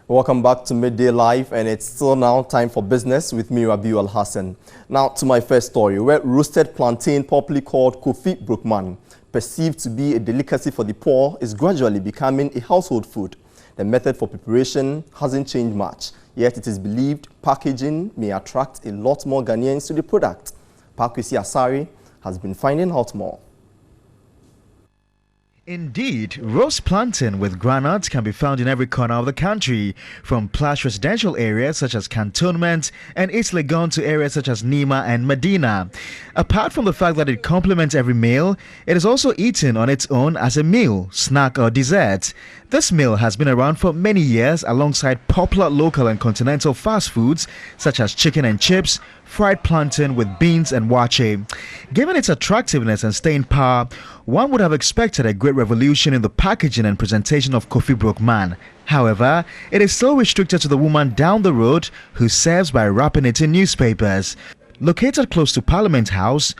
Welcome back to Midday Live, and it's still now time for business with me, Rabiu Al Hassan. Now to my first story, where roasted plantain, popularly called Kofi Brookman, perceived to be a delicacy for the poor, is gradually becoming a household food. The method for preparation hasn't changed much, yet it is believed packaging may attract a lot more Ghanaians to the product. Pakwesi Asari has been finding out more. Indeed, roast plantain with granules can be found in every corner of the country, from plush residential areas such as Cantonment and East Legon to areas such as Nima and Medina. Apart from the fact that it complements every meal, it is also eaten on its own as a meal, snack or dessert. This meal has been around for many years alongside popular local and continental fast foods such as chicken and chips, fried plantain with beans and wache. Given its attractiveness and staying power, one would have expected a great revolution in the packaging and presentation of Kofi Brookman. However, it is still restricted to the woman down the road who serves by wrapping it in newspapers. Located close to Parliament House,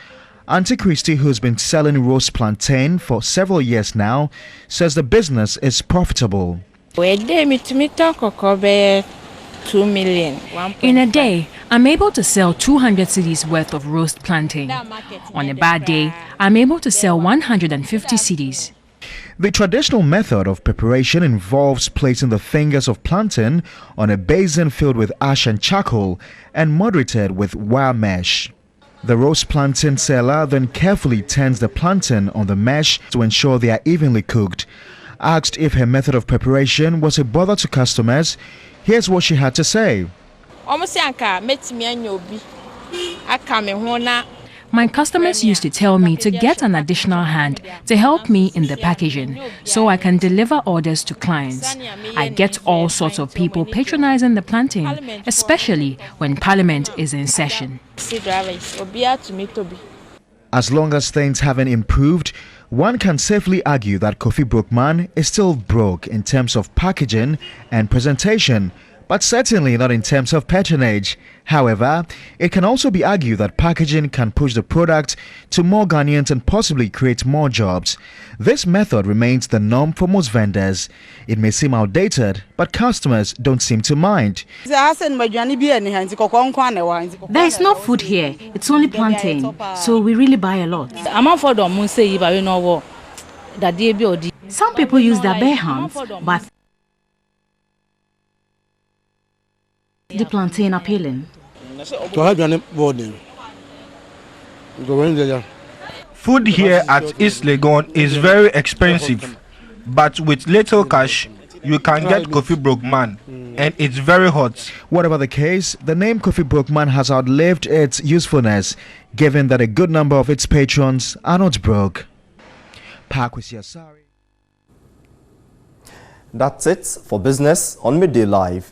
Auntie Christie, who's been selling roast plantain for several years now, says the business is profitable. 2 million. In a day, I'm able to sell 200 cedis worth of roast plantain. On a bad day, I'm able to sell 150 cedis. The traditional method of preparation involves placing the fingers of plantain on a basin filled with ash and charcoal and moderated with wire mesh. The roast plantain seller then carefully turns the plantain on the mesh to ensure they are evenly cooked. Asked if her method of preparation was a bother to customers, here's what she had to say. My customers used to tell me to get an additional hand to help me in the packaging so I can deliver orders to clients. I get all sorts of people patronizing the plantain, especially when Parliament is in session. As long as things haven't improved, one can safely argue that Kofi Brookman is still broke in terms of packaging and presentation, but certainly not in terms of patronage. However, it can also be argued that packaging can push the product to more Ghanaians and possibly create more jobs. This method remains the norm for most vendors. It may seem outdated, but customers don't seem to mind. There is no food here, it's only plantain, so we really buy a lot. Some people use their bare hands, but the plantain appealing. Food here at East Legon is very expensive, but with little cash, you can get Kofi Brookman, and it's very hot. Whatever the case, the name Kofi Brookman has outlived its usefulness, given that a good number of its patrons are not broke. Pakwesi Asari. That's it for business on Midday Live.